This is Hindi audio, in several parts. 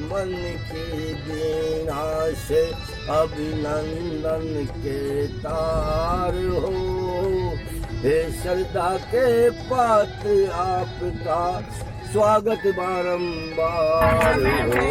मन की वीणा से अभिनंदन के तार हो। हे श्रद्धा के पात्र आपका स्वागत बारंबार हो।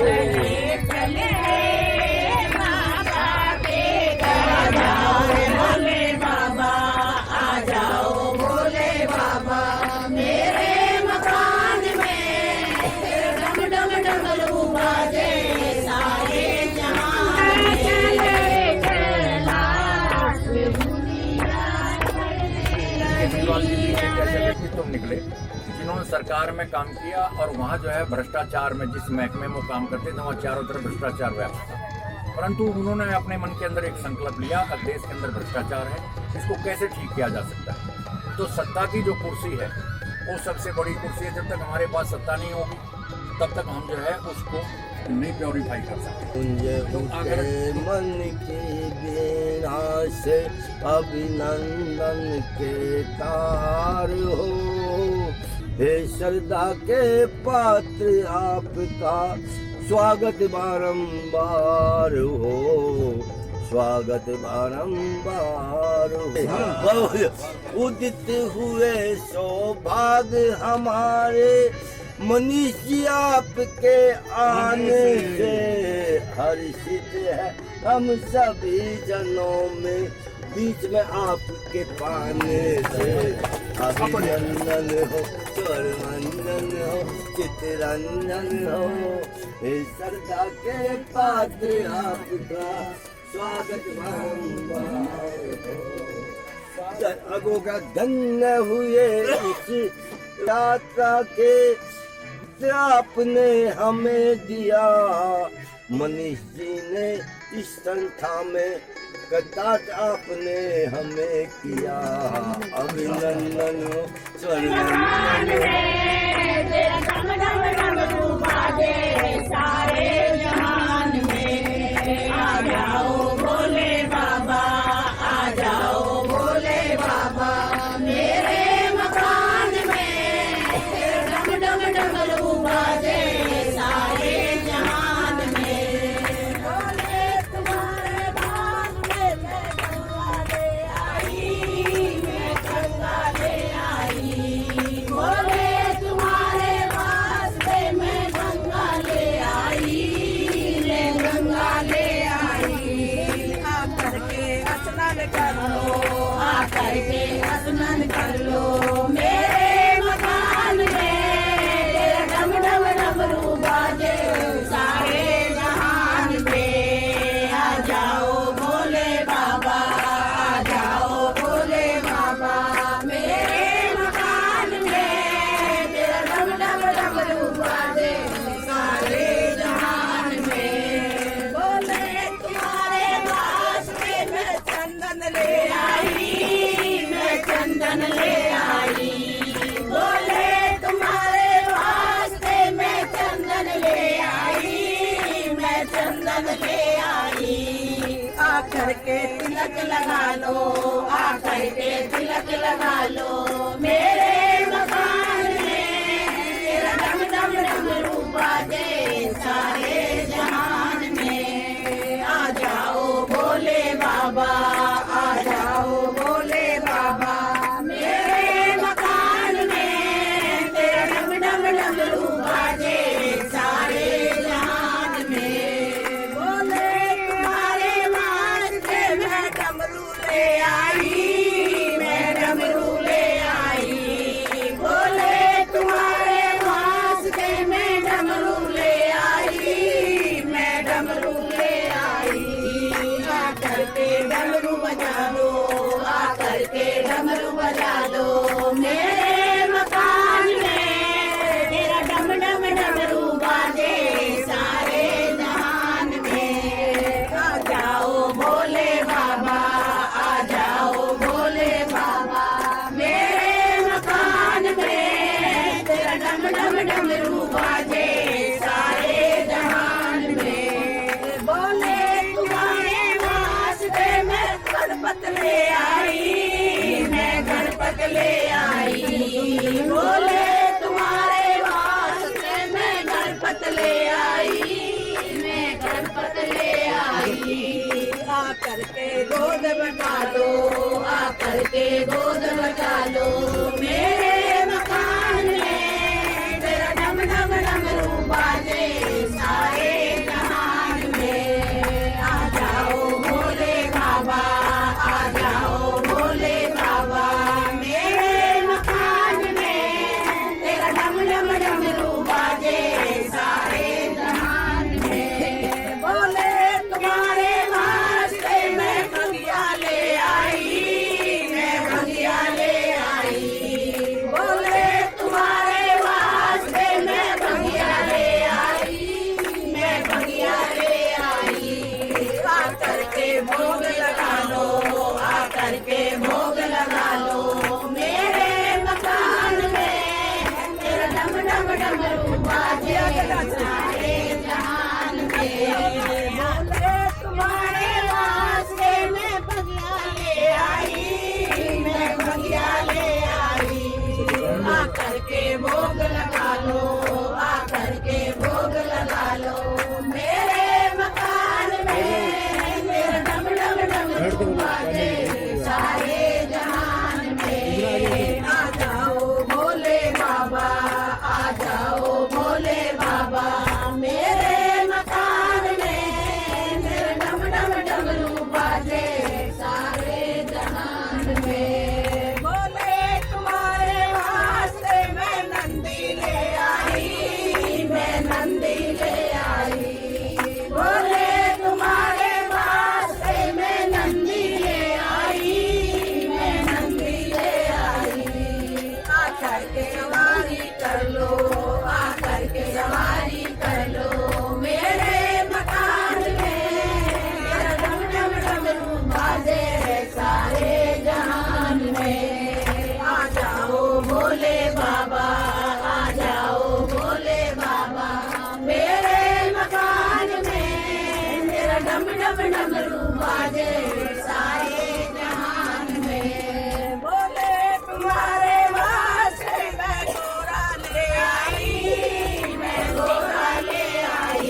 तुम निकले जिन्होंने सरकार में काम किया और वहाँ जो है भ्रष्टाचार में, जिस महकमे में वो काम करते थे वहाँ चारों तरफ भ्रष्टाचार व्याप्त था। परंतु उन्होंने अपने मन के अंदर एक संकल्प लिया कि देश के अंदर भ्रष्टाचार है, इसको कैसे ठीक किया जा सकता है। तो सत्ता की जो कुर्सी है वो सबसे बड़ी कुर्सी है। जब तक हमारे पास सत्ता नहीं होगी तब तक हम जो है उसको नहीं प्योरीफाई कर सकते। तो अगर मन की वीणा से अभिनंदन के तार हो। हे श्रद्धा के पात्र आपका स्वागत बारंबार हो। स्वागत बारंबार हो। उदित हुए सौभाग्य हमारे मनीष जी आपके आने से हर्षित है हम सभी जनों में, बीच में आपके पाने से। अभिनंदन हो, स्वर्णंदन हो, चितरंजन हो। हे श्रद्धा के पात्र आपका स्वागत बारंबार हो। अगो का धन्य हुए इस यात्रा के आपने हमें दिया। मनीष जी ने इस संस्था में कदाच आपने हमें किया। अभिनंदन हो, स्वर्णंदन हो। सारे जहान में आ जाओ भोले बाबा, आ जाओ भोले बाबा। मेरे मकान में डम डम डमरू बाजे सारे जहान में। भोले तुम्हारे भाग में मैं गंगा ले आई, मैं गंगा ले आई। भोले तुम्हारे वास्ते मैं गंगा ले आई, मैं गंगा ले आई। आकर के स्नान कर लो, आकर के स्नान कर लो। मेरे मकान में डम डम डमरू बाजे सारे जहान में। आ जाओ भोले बाबा, आ जाओ भोले बाबा। मेरे मकान में डम डम डमरू बाजे सारे जहान में। भोले तुम्हारे वास्ते मैं चंदन ले आई, मैं चंदन ले आई। भोले तुम्हारे वास्ते मैं चंदन ले आई, मैं चंदन ले आई। आकर के तिलक लगा लो, आकर के तिलक लगा लो। मेरे मकान में तेरा डम डम डमरू बाजे सारे जहान में। आ जाओ भोले बाबा, आ जाओ भोले बाबा। मेरे मकान में तेरा डम डम डमरू बाजे सारे जहान में। भोले तुम्हारे वास्ते मैं डमरू ले आई, मैं डमरू ले आई। भोले तुम्हारे वास्ते मैं डमरू ले आई, मैं डमरू ले आई। आकर के डमरू बजा लो, आकर के डमरू बजा लो। मेरे मकान में तेरा डम डम डमरू बाजे सारे जहान में। आ जाओ भोले बाबा, आ जाओ भोले बाबा। मेरे मकान में तेरा डम डम डमरू बाजे सारे जहान में। बोले तुम्हारे वास्ते मैं गणपत ले आई, मैं गणपत ले आई। बोले तुम्हारे वास्ते मैं गणपत ले आई। गोद बचा लो, आकर के गोद बचा लो। मेरे मकान में तेरा डम डम डमरू बाजे सारे जहान में। आ जाओ भोले बाबा, आ जाओ भोले बाबा। मेरे मकान में तेरा डम डम डमरू बाजे सारे जहान में। बोले तुम्हारे वास्ते मैं भंगिया ले आई, मैं भंगिया ले आई। बोले तुम्हारे वास्ते मैं भंगिया ले आई, मैं भंगिया ले आई। आकर के भोग लगा लो, आकर के भोग लगा लो। मेरे मकान में तेरा डम डम डमरू बाजे सारे जहान में। बोले तुम्हारे वास्ते मैं भंगिया ले आई, मैं भंगिया ले आई। आकर के भोग लगा लो, आकर के भोग लगा लो। मेरे मकान में तेरा डम डम डमरू बाजे सारे जहान में। आ जाओ भोले बाबा, आ जाओ भोले बाबा। मेरे मकान में तेरा डम डम डमरू बाजे सारे जहान में। बोले तुम्हारे वास्ते मैं नंदी ले आई, मैं नंदी ले आई। बोले तुम्हारे वास्ते मैं नंदी ले आई, मैं नंदी ले आई। आकर के सवारी कर लो, आकर के सवारी कर लो। मेरे मकान में तेरा डम डम डमरू बाजे सारे जहान में। आ जाओ भोले बाबा, आ जाओ भोले बाबा। मेरे मकान में तेरा डम डम डमरू बाजे सारे जहान में। बोले तुम्हारे वास्ते मैं गोरा ले आई, मैं गोरा ले आई।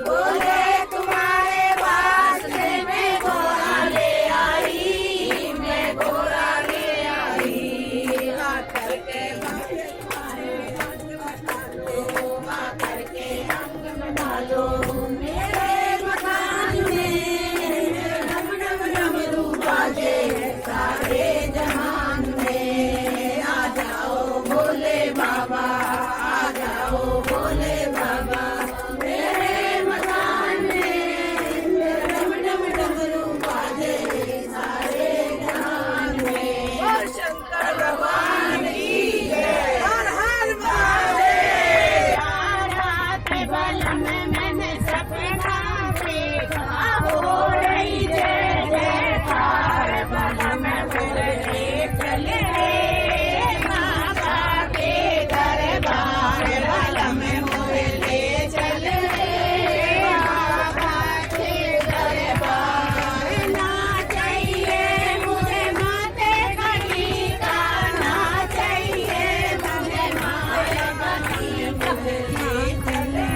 बोले तुम्हारे वास्ते मैं गोरा ले आई, मैं गोरा ले आई। आकर के आकर के रंग में डालो। मेरे मकान में डम डम डमरू बाजे सारे जहान में। आ जाओ भोले बाबा, आ जाओ भोले बाबा। मेरे मकान में डम डम डमरू बाजे सारे जहान में। और शंकर भगवान की जय। हर हर महादेव। रात बल में मैंने सपना देखा, हो रही जय जयकार। बल में बोले चले माता के दरबार। बल में बोले चले माता के दरबार। ना चाहिए मुझे माते कहीं का, ना चाहिए मुझे माते कहीं का। चले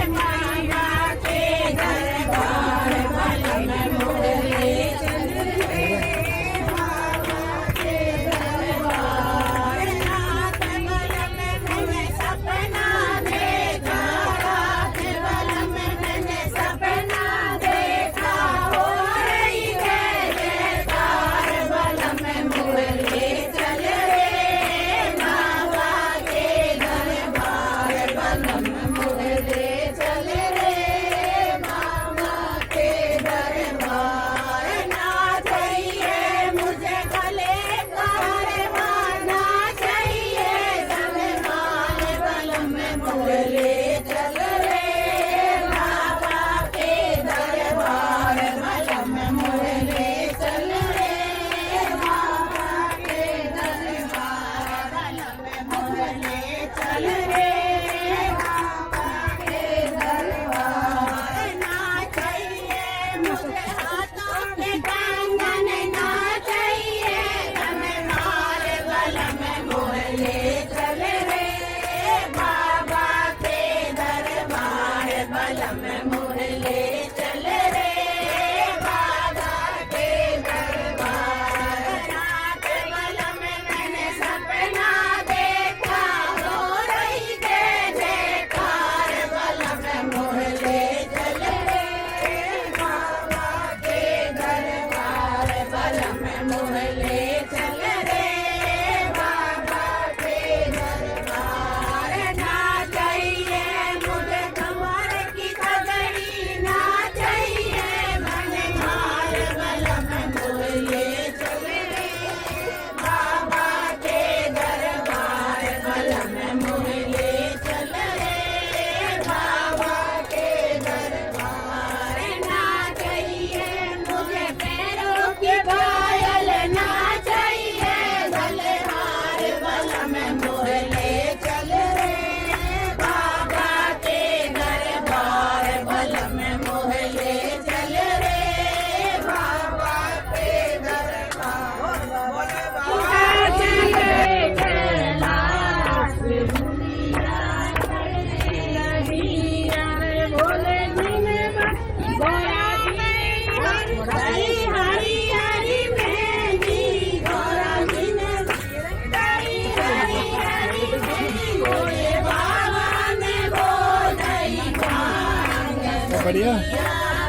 माता के दरबार। बल में बोले चले माता के दरबार। रात बल में मैंने सपना देखा, रात बल में मैंने सपना देखा। हो रही जय जयकार। बल में बोले चले बाबा के दरबार। बल में बोले चले बाबा के दरबार। ना चाहिए मुझे गले का हार, ना चाहिए धनवान। बल में बोले चल रे बाबा के दरबार। बल में बोले चल रे बाबा के दरबार। बल में बोले चल रे बाबा के दरबार। ना चाहिए मुझे हाथों के कंगन, ना चाहिए धनवान। बल में बोले चल रे बाबा के दरबार। बल में बोले चल रे बाबा बढ़िया।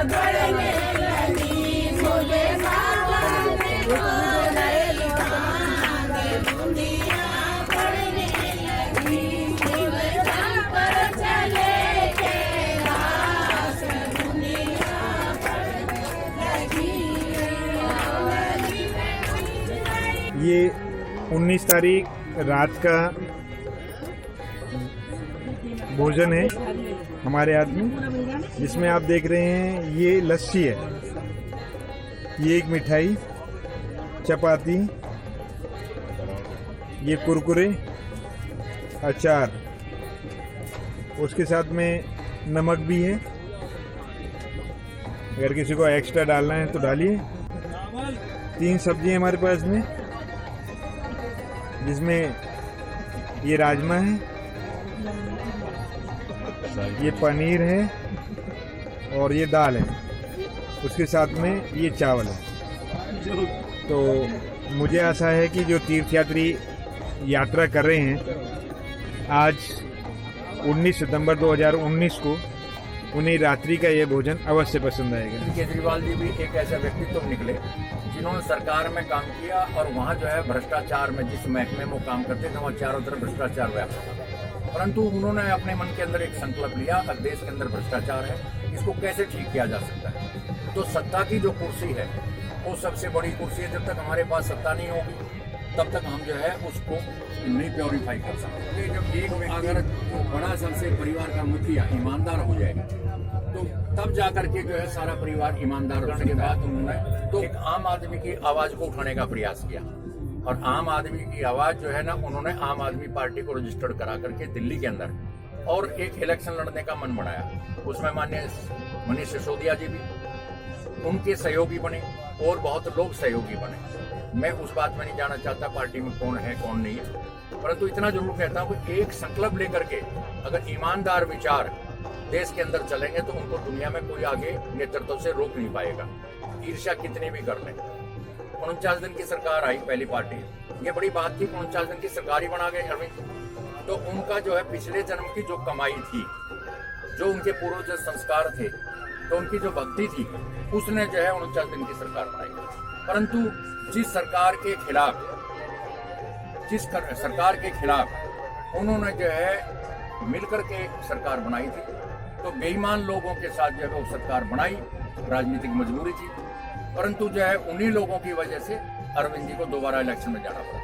बढ़ने लगी मुझे सावधान मोरे चांद दुनिया बढ़ने लगी मुझे पर चले के रास दुनिया बढ़ने लगी। ये 19 तारीख रात का भोजन है हमारे हाथ में, जिसमें आप देख रहे हैं ये लस्सी है, ये एक मिठाई, चपाती, ये कुरकुरे, अचार, उसके साथ में नमक भी है, अगर किसी को एक्स्ट्रा डालना है तो डालिए। 3 सब्जी हमारे पास में, जिसमें ये राजमा है, ये पनीर है और ये दाल है, उसके साथ में ये चावल है। तो मुझे आशा है कि जो तीर्थयात्री यात्रा कर रहे हैं आज 19 सितंबर 2019 को, उन्हें रात्रि का ये भोजन अवश्य पसंद आएगा। केजरीवाल जी भी एक ऐसे व्यक्तित्व निकले जिन्होंने सरकार में काम किया और वहाँ जो है भ्रष्टाचार में, जिस महकमे में वो काम करते थे वहाँ चारों तरफ भ्रष्टाचार व्याप्त था। परंतु उन्होंने अपने मन के अंदर एक संकल्प लिया, अगर देश के अंदर भ्रष्टाचार है, इसको कैसे ठीक किया जा सकता है। तो सत्ता की जो कुर्सी है वो सबसे बड़ी कुर्सी है। जब तक हमारे पास सत्ता नहीं होगी तब तक हम जो है उसको नहीं प्योरीफाई कर सकते। जब एक अगर बड़ा सबसे परिवार का मुखिया ईमानदार हो जाएगा तो तब जाकर के जो है सारा परिवार ईमानदार होने के बाद उन्होंने तो एक आम आदमी की आवाज को उठाने का प्रयास किया। और आम आदमी की आवाज जो है ना, उन्होंने आम आदमी पार्टी को रजिस्टर्ड करा करके दिल्ली के अंदर और एक इलेक्शन लड़ने का मन बनाया। उसमें माननीय मनीष सिसोदिया जी भी उनके सहयोगी बने और बहुत लोग सहयोगी बने। मैं उस बात में नहीं जाना चाहता पार्टी में कौन है कौन नहीं है, परंतु इतना जरूर कहता हूँ कि एक संकल्प लेकर के अगर ईमानदार विचार देश के अंदर चलेंगे तो उनको दुनिया में कोई आगे नेतृत्व से रोक नहीं पाएगा, ईर्ष्या कितनी भी कर ले। 49 दिन की सरकार आई, पहली पार्टी, ये बड़ी बात थी। 49 दिन की सरकार ही बना गए अरविंद। तो उनका जो है पिछले जन्म की जो कमाई थी, जो उनके पूर्वज संस्कार थे, तो उनकी जो भक्ति थी, उसने जो है 49 दिन की सरकार बनाई। परंतु जिस सरकार के खिलाफ उन्होंने जो है मिलकर के सरकार बनाई थी, तो बेईमान लोगों के साथ जो है वो सरकार बनाई, राजनीतिक मजबूरी थी। परंतु जो है उन्हीं लोगों की वजह से अरविंद जी को दोबारा इलेक्शन में जाना पड़ा।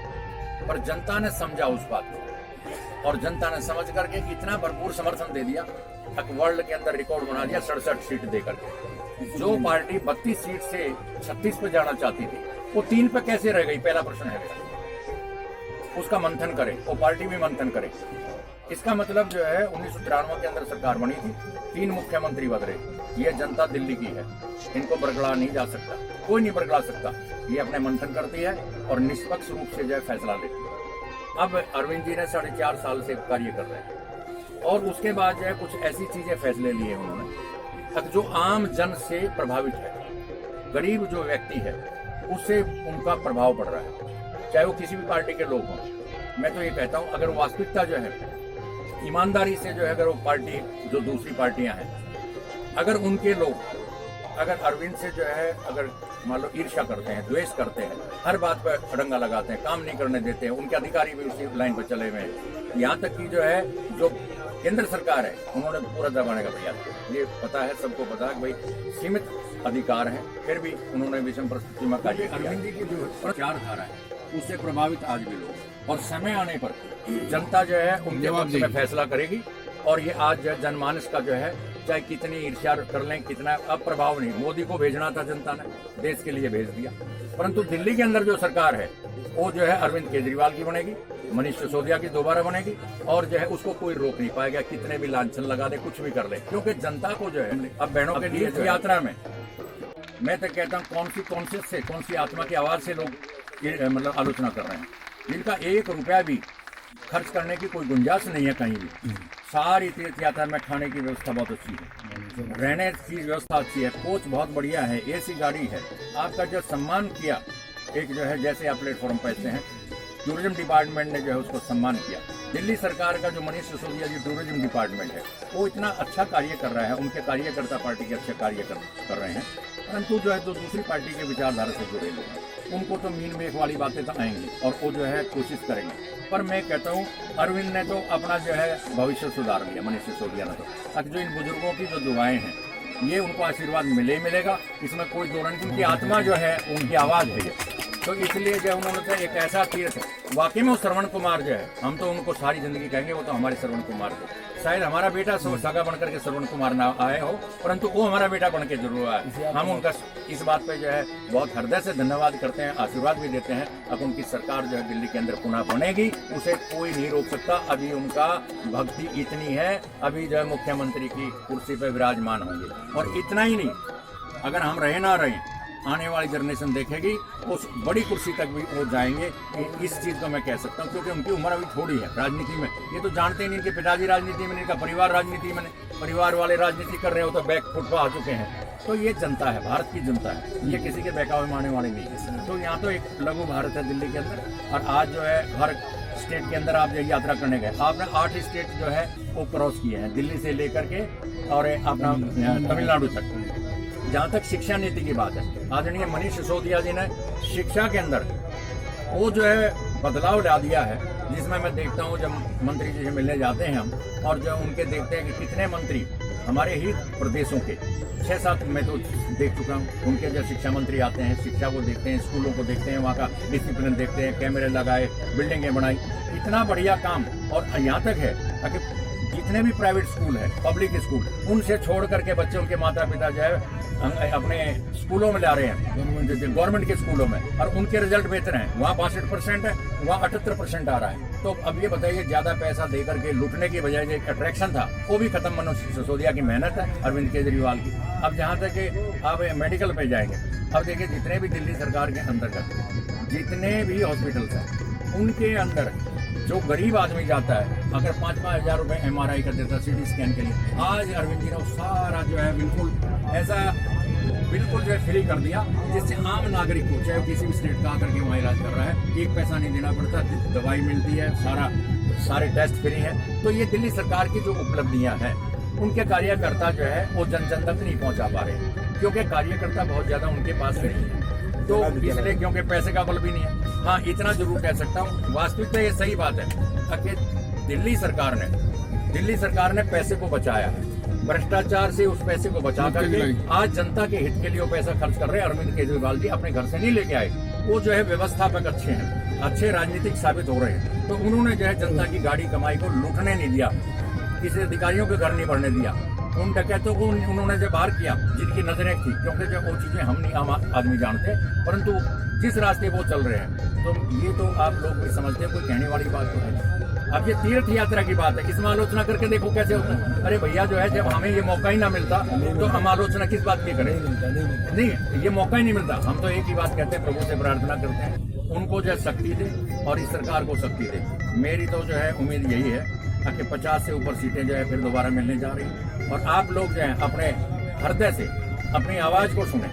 पर जनता ने समझा उस बात को और जनता ने समझ करके इतना भरपूर समर्थन दे दिया, वर्ल्ड के अंदर रिकॉर्ड बना दिया 67 सीट देकर के। जो पार्टी 32 सीट से 36 पे जाना चाहती थी वो 3 पे कैसे रह गई, पहला प्रश्न है मेरा। उसका मंथन करे, वो पार्टी भी मंथन करे। इसका मतलब जो है 1993 के अंदर सरकार बनी थी, 3 मुख्यमंत्री बदले। ये जनता दिल्ली की है, इनको बरगला नहीं जा सकता, कोई नहीं बरगला सकता। ये अपने मंथन करती है और निष्पक्ष रूप से जो है फैसला लेती है। अब अरविंद जी ने 4.5 साल से कार्य कर रहे हैं और उसके बाद जो है कुछ ऐसी चीजें फैसले लिए उन्होंने जो आम जन से प्रभावित है, गरीब जो व्यक्ति है उससे उनका प्रभाव पड़ रहा है, चाहे वो किसी भी पार्टी के लोग हों। मैं तो ये कहता हूँ अगर वास्तविकता जो है ईमानदारी से जो है, अगर वो पार्टी जो दूसरी पार्टियां हैं, अगर उनके लोग अगर अरविंद से जो है अगर मान लो ईर्ष्या करते हैं, द्वेष करते हैं, हर बात पर अड़ंगा लगाते हैं, काम नहीं करने देते हैं, उनके अधिकारी भी उसी लाइन पर चले हुए हैं। यहाँ तक कि जो है जो केंद्र सरकार है उन्होंने पूरा दबाने का प्रयास किया। ये पता है, सबको पता है कि भाई सीमित अधिकार है, फिर भी उन्होंने विषम परिस्थिति में कार्य किया। अरविंद जी की जो विचारधारा है उससे प्रभावित आज भी लोग, और समय आने पर जनता जो है उनके पक्ष में फैसला करेगी। और ये आज जो जनमानस का जो है चाहे कितनी ईर्ष्या कर लें, कितना अब प्रभाव नहीं। मोदी को भेजना था जनता ने, देश के लिए भेज दिया। परंतु दिल्ली के अंदर जो सरकार है वो जो है अरविंद केजरीवाल की बनेगी, मनीष सिसोदिया की दोबारा बनेगी, और जो है उसको कोई रोक नहीं पाएगा, कितने भी लांछन लगा दे, कुछ भी कर ले। क्योंकि जनता को जो है अब बहनों के लिए यात्रा में मैं तो कहता हूँ कौन सी कॉन्शियस से, कौन सी आत्मा की आवाज से लोग ये मतलब आलोचना कर रहे हैं, जिनका 1 रुपया भी खर्च करने की कोई गुंजाइश नहीं है कहीं भी। सारी तीर्थ यात्रा में खाने की व्यवस्था बहुत अच्छी है, रहने की व्यवस्था अच्छी है, कोच बहुत बढ़िया है, एसी गाड़ी है। आपका जो सम्मान किया, एक जो है जैसे आप प्लेटफॉर्म पे ऐसे हैं, टूरिज्म डिपार्टमेंट ने जो है उसको सम्मान किया। दिल्ली सरकार का जो मनीष सिसोदिया जी टूरिज्म डिपार्टमेंट है वो इतना अच्छा कार्य कर रहा है, उनके कार्यकर्ता पार्टी के अच्छे कार्य कर रहे हैं, परंतु जो है जो दूसरी पार्टी के विचारधारा से जुड़े लोग हैं उनको तो मीन मेख वाली बातें तो आएंगी और वो जो है कोशिश करेंगे। पर मैं कहता हूँ अरविंद ने तो अपना जो है भविष्य सुधार लिया, मनीष सिसोदिया ने तो। अब जो इन बुजुर्गों की जो दुआएं हैं ये उनको आशीर्वाद मिलेगा, इसमें कोई दो नहीं। उनकी आत्मा जो है उनकी आवाज़ है ये, तो इसलिए जो उन्होंने तो एक ऐसा तीर्थ वाकई में वो श्रवण कुमार जो है, हम तो उनको सारी जिंदगी कहेंगे वो तो हमारे श्रवण कुमार थे। शायद हमारा बेटा सगा बनकर के श्रवण कुमार ना आए हो, परंतु वो हमारा बेटा बन के जरूर आए। हम उनका इस बात पे जो है बहुत हृदय से धन्यवाद करते हैं, आशीर्वाद भी देते हैं। अब उनकी सरकार जो है दिल्ली के अंदर पुनः बनेगी, उसे कोई नहीं रोक सकता। अभी उनका भक्ति इतनी है, अभी जो है मुख्यमंत्री की कुर्सी पे विराजमान होंगे। और इतना ही नहीं, अगर हम रहे ना रहे, आने वाली जनरेशन देखेगी, उस बड़ी कुर्सी तक भी वो जाएंगे। इस चीज़ को मैं कह सकता हूँ, क्योंकि उनकी उम्र अभी थोड़ी है राजनीति में। ये तो जानते ही नहीं, इनके पिताजी राजनीति में, इनका परिवार राजनीति में, परिवार वाले राजनीति कर रहे हो तो बैक फुट पर आ चुके हैं। तो ये जनता है, भारत की जनता है, ये किसी के बहकावे में आने वाले नहीं है। तो यहाँ तो एक लघु भारत है दिल्ली के अंदर। और आज जो है हर स्टेट के अंदर आप जो यात्रा करने गए, आपने 8 स्टेट जो है वो क्रॉस किए हैं, दिल्ली से लेकर के और अपना तमिलनाडु तक। जहाँ तक शिक्षा नीति की बात है, आदरणीय मनीष सिसोदिया जी ने शिक्षा के अंदर वो जो है बदलाव ला दिया है, जिसमें मैं देखता हूँ जब मंत्री जी से मिलने जाते हैं हम, और जो उनके देखते हैं कि कितने मंत्री हमारे ही प्रदेशों के 6-7 मैं तो देख चुका हूँ, उनके जो शिक्षा मंत्री आते हैं, शिक्षा को देखते हैं, स्कूलों को देखते हैं, वहाँ का डिसिप्लिन देखते हैं, कैमरे लगाए, बिल्डिंगें बनाई, इतना बढ़िया काम। और यहाँ तक है कि जितने भी प्राइवेट स्कूल है, पब्लिक स्कूल, उनसे छोड़ करके बच्चे उनके माता पिता जो है अपने स्कूलों में ला रहे हैं, गवर्नमेंट के स्कूलों में, और उनके रिजल्ट बेहतर हैं। वहाँ 62% है, वहाँ 78% आ रहा है। तो अब ये बताइए, ज़्यादा पैसा दे करके लूटने की बजाय जो एक अट्रैक्शन था वो भी खत्म। मनीष सिसोदिया की मेहनत है, अरविंद केजरीवाल की। अब जहाँ तक कि आप मेडिकल पे जाएंगे, अब देखिए जितने भी दिल्ली सरकार के अंतर्गत जितने भी हॉस्पिटल्स हैं, उनके अंदर जो गरीब आदमी जाता है, अगर 5-5 हज़ार रुपये MRI का देता CT स्कैन के लिए, आज अरविंद जी ने सारा जो है बिल्कुल ऐसा बिल्कुल जो है फ्री कर दिया, जिससे आम नागरिक को, चाहे किसी भी स्टेट का आकर के वहाँ इलाज कर रहा है, एक पैसा नहीं देना पड़ता, दवाई मिलती है, सारे टेस्ट फ्री है। तो ये दिल्ली सरकार की जो उपलब्धियाँ हैं, उनके कार्यकर्ता जो है वो जन जन तक नहीं पहुँचा पा रहे, क्योंकि कार्यकर्ता बहुत ज़्यादा उनके पास नहीं है। तो इसलिए, क्योंकि पैसे का बल भी नहीं है। हाँ, इतना जरूर कह सकता हूँ, वास्तविकता ये सही बात है कि दिल्ली सरकार ने पैसे को बचाया है, भ्रष्टाचार से उस पैसे को बचा करके आज जनता के हित के लिए वो पैसा खर्च कर रहे हैं। अरविंद केजरीवाल जी अपने घर से नहीं लेके आए, वो जो है व्यवस्थापक अच्छे हैं, अच्छे राजनीतिक साबित हो रहे हैं। तो उन्होंने जो है जनता की गाड़ी कमाई को लूटने नहीं दिया, किसी अधिकारियों के घर नहीं बढ़ने दिया, उन डकैतों को उन्होंने जो बाहर किया जिनकी नजरें थी, क्योंकि जो वो चीजें हम नहीं आम आदमी जानते, परंतु जिस रास्ते वो चल रहे हैं, तो ये तो आप लोग भी समझते हैं, कोई कहने वाली बात तो है। अब ये तीर्थ यात्रा की बात है, इसमें आलोचना करके देखो कैसे होता है। अरे भैया जो है, जब हमें ये मौका ही ना मिलता तो हम आलोचना किस बात की करें? नहीं, ये मौका ही नहीं मिलता। हम तो एक ही बात कहते हैं, प्रभु से प्रार्थना करते हैं उनको जो है शक्ति दे और इस सरकार को शक्ति दे। मेरी तो जो है उम्मीद यही है कि 50 से ऊपर सीटें जो है फिर दोबारा मिलने जा रही हैं, और आप लोग जो है अपने हृदय से अपनी आवाज को सुने,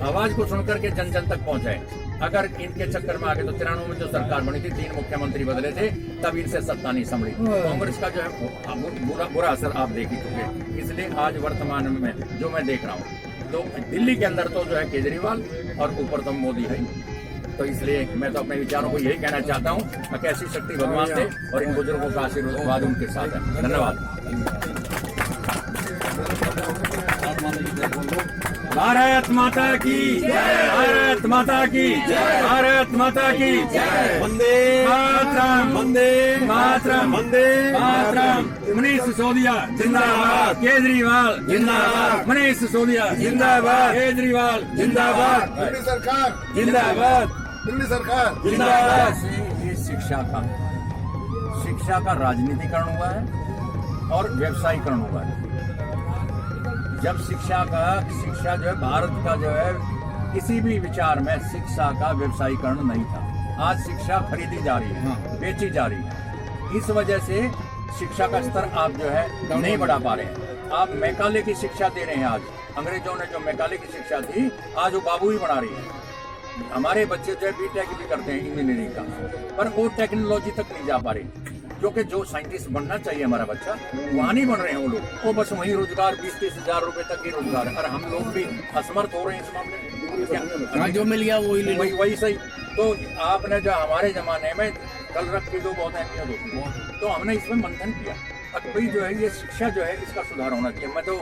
आवाज को सुन करके जन जन तक पहुंचाएं। अगर इनके चक्कर में आगे, तो 93 में जो सरकार बनी थी, 3 मुख्यमंत्री बदले थे, तब इनसे सत्ता नहीं संभली। कांग्रेस का जो है बुरा असर आप देख ही चुके। इसलिए आज वर्तमान में जो मैं देख रहा हूँ, तो दिल्ली के अंदर तो जो है केजरीवाल और ऊपर तो मोदी है। तो इसलिए मैं तो अपने विचारों को यही कहना चाहता हूँ कि ऐसी शक्ति भगवान दे और इन बुजुर्गों का आशीर्वाद उनके साथ है। धन्यवाद। भारत माता की जय, भारत माता की जय, भारत माता की जय। वंदे मातरम, वंदे मातरम, वंदे मातरम। मनीष सिसोदिया जिंदाबाद, केजरीवाल जिंदाबाद, मनीष सिसोदिया जिंदाबाद, केजरीवाल जिंदाबाद, दिल्ली सरकार जिंदाबाद, दिल्ली सरकार जिंदाबाद। ये शिक्षा का राजनीतिकरण हुआ है और व्यवसायीकरण हुआ है। जब शिक्षा जो है, भारत का जो है किसी भी विचार में शिक्षा का व्यवसायीकरण नहीं था। आज शिक्षा खरीदी जा रही है, बेची जा रही है। इस वजह से शिक्षा का स्तर आप जो है नहीं बढ़ा पा रहे हैं। आप मैकाले की शिक्षा दे रहे हैं। आज अंग्रेजों ने जो मैकाले की शिक्षा थी, आज वो बाबू ही बना रही है। हमारे बच्चे जो है BTech भी करते हैं इंजीनियरिंग का, पर वो टेक्नोलॉजी तक नहीं जा पा रही। क्योंकि जो साइंटिस्ट बनना चाहिए हमारा बच्चा वहाँ नहीं बन रहे हैं वो लोग, वो बस वही रोजगार 20-30 हजार रुपए तक ही रोजगार है। और हम लोग भी असमर्थ हो रहे हैं इस मामले में। क्या जो मिल गया वही ले लो। वही सही। तो आपने जो हमारे जमाने में कल रख के दो बहुत अहमियत होती है, तो हमने इसमें मंथन किया। अब भाई जो है ये शिक्षा जो है इसका सुधार होना चाहिए। मैं तो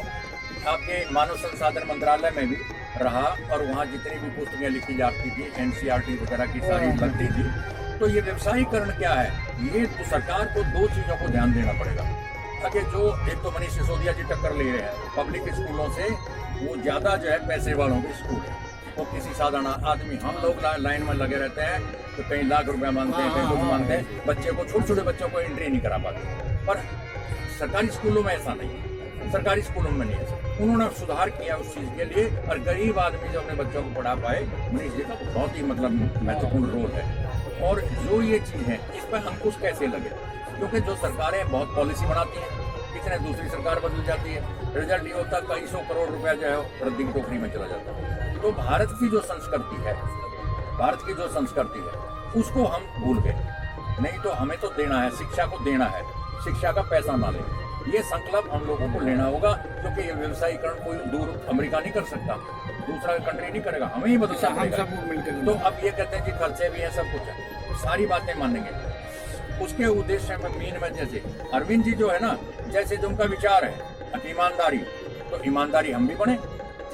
आपके मानव संसाधन मंत्रालय में भी रहा और वहाँ जितनी भी पुस्तकें लिखी जाती थी NCERT वगैरह की सारी लगती थी। तो ये व्यवसायीकरण क्या है, ये तो सरकार को दो चीज़ों को ध्यान देना पड़ेगा। ताकि जो एक तो मनीष सिसोदिया जी टक्कर ले रहे हैं पब्लिक स्कूलों से, वो ज़्यादा जो है पैसे वालों के स्कूल है। वो किसी साधारण आदमी, हम लोग लाइन में लगे रहते हैं तो कई लाख रुपया मांगते हैं, कई कुछ मांगते हैं, बच्चे को छोटे छोटे बच्चों को एंट्री नहीं करा पाते। पर सरकारी स्कूलों में ऐसा नहीं है, सरकारी स्कूलों में नहीं है। उन्होंने सुधार किया उस चीज़ के लिए, और गरीब आदमी जो अपने बच्चों को पढ़ा पाए, मनीष जी का बहुत ही मतलब महत्वपूर्ण रोल है। और जो ये चीज़ है इस पर अंकुश कैसे लगे, क्योंकि जो सरकारें बहुत पॉलिसी बनाती हैं, किसी ने दूसरी सरकार बदल जाती है, रिजल्ट ये होता है कई 100 करोड़ रुपया जो है रद्दी की टोकरी में चला जाता है। तो भारत की जो संस्कृति है, भारत की जो संस्कृति है उसको हम भूल गए। नहीं तो हमें तो देना है, शिक्षा को देना है, शिक्षा का पैसा ना ले, ये संकल्प हम लोगों को लेना होगा। क्योंकि ये व्यवसायीकरण कोई दूर अमेरिका नहीं कर सकता, दूसरा कंट्री नहीं करेगा, हमें ही बदलना पड़ेगा। तो अब ये कहते हैं कि खर्चे भी हैं, सब कुछ है, सारी बातें मानेंगे। उसके उद्देश्य में मीन में जैसे अरविंद जी जो है ना, जैसे जो उनका विचार है ईमानदारी, तो ईमानदारी हम भी बने,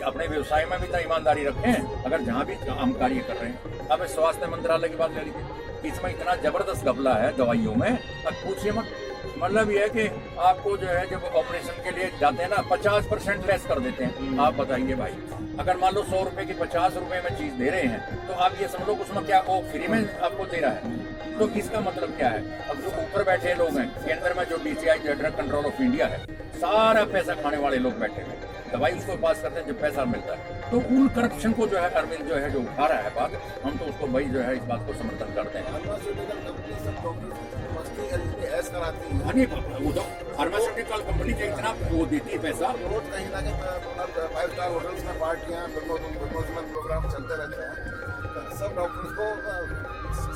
अपने व्यवसाय में भी तो ईमानदारी रखें अगर जहाँ भी हम कार्य कर रहे हैं। अब स्वास्थ्य मंत्रालय की बात ले लीजिए, इसमें इतना जबरदस्त घपला है दवाइयों में, अब पूछिए मत। मतलब ये है कि आपको जो है जब ऑपरेशन के लिए जाते हैं ना 50% लेस कर देते हैं। आप बताइए भाई, अगर मान लो 100 रुपए की 50 रुपए में चीज दे रहे हैं, तो आप ये समझो उसमें क्या वो फ्री में आपको दे रहा है। तो इसका मतलब क्या है, अब जो ऊपर बैठे लोग हैं केंद्र में, जो DCI जो ड्रग कंट्रोल ऑफ इंडिया है, सारा पैसा खाने वाले लोग बैठे हैं, दवाई उसको पास करते हैं जब पैसा मिलता है। तो उन करप्शन को जो है अरविंद जो है जो उठा रहा है बात, हम तो उसको भाई जो है इस बात को समर्थन करते हैं। फार्मास्यूटिकल कंपनी के इतना वो देती है पैसा, रोज कहीं ना कहीं 5 स्टार होटल्स में पार्टियां, प्रोग्राम चलते रहते हैं। सब डॉक्टर्स को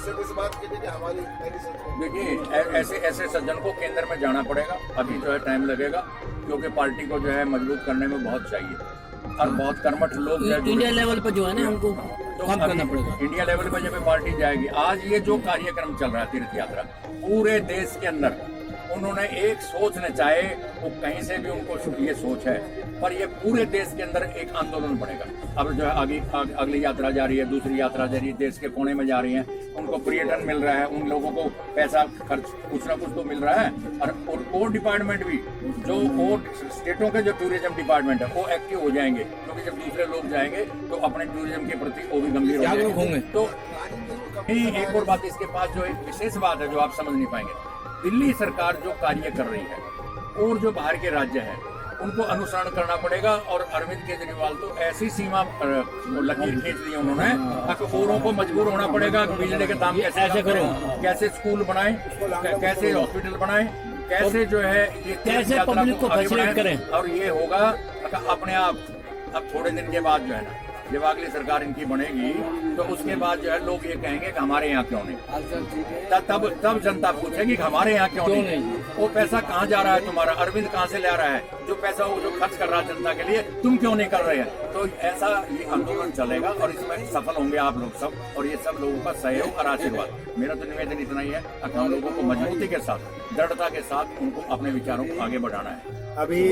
सिर्फ इस बात के लिए कि हमारी देखिए ऐसे सज्जन को केंद्र में जाना पड़ेगा। अभी जो है टाइम लगेगा, क्योंकि पार्टी को जो है मजबूत करने में बहुत चाहिए और बहुत कर्मठ लोग इंडिया लेवल पर जो है ना हमको तो काम करना पड़ेगा। इंडिया लेवल पर जब पार्टी जाएगी, आज ये जो कार्यक्रम चल रहा है तीर्थ यात्रा, पूरे देश के अंदर उन्होंने एक सोच न चाहे वो कहीं से भी उनको ये सोच है, पर ये पूरे देश के अंदर एक आंदोलन बनेगा। अब जो है आगे अगली यात्रा जा रही है, दूसरी यात्रा जा रही है, देश के कोने में जा रही है, उनको पर्यटन मिल रहा है, उन लोगों को पैसा खर्च कुछ ना कुछ तो मिल रहा है। और डिपार्टमेंट भी जो और स्टेटों के जो टूरिज्म डिपार्टमेंट है वो एक्टिव हो जाएंगे, क्योंकि जब दूसरे लोग जाएंगे तो अपने टूरिज्म के प्रति वो भी गंभीर होंगे। तो एक और बात इसके पास जो एक विशेष बात है जो आप समझ नहीं पाएंगे, दिल्ली सरकार जो कार्य कर रही है और जो बाहर के राज्य हैं उनको अनुसरण करना पड़ेगा। और अरविंद केजरीवाल तो ऐसी सीमा लकीर खींच दी उन्होंने, औरों को मजबूर होना पड़ेगा कि बिजली के दाम कैसे करो, कैसे स्कूल बनाएं, कैसे हॉस्पिटल बनाएं, कैसे जो है ये कैसे पब्लिक को फैसिलिटेट करें। और ये होगा अपने आप। अब थोड़े दिन के बाद जो है ना, जब अगली सरकार इनकी बनेगी तो उसके बाद जो है लोग ये कहेंगे कि हमारे यहाँ क्यों नहीं, तब जनता पूछेगी कि हमारे यहाँ क्यों नहीं। वो पैसा कहाँ जा रहा है तुम्हारा, अरविंद कहाँ से ला रहा है, जो पैसा वो जो खर्च कर रहा है जनता के लिए, तुम क्यों नहीं कर रहे हैं। तो ऐसा ये आंदोलन चलेगा और इसमें सफल होंगे आप लोग सब, और ये सब लोगों का सहयोग और आशीर्वाद। मेरा तो निवेदन इतना ही है, हम लोगों को मजबूती के साथ, दृढ़ता के साथ उनको अपने विचारों को आगे बढ़ाना है। अभी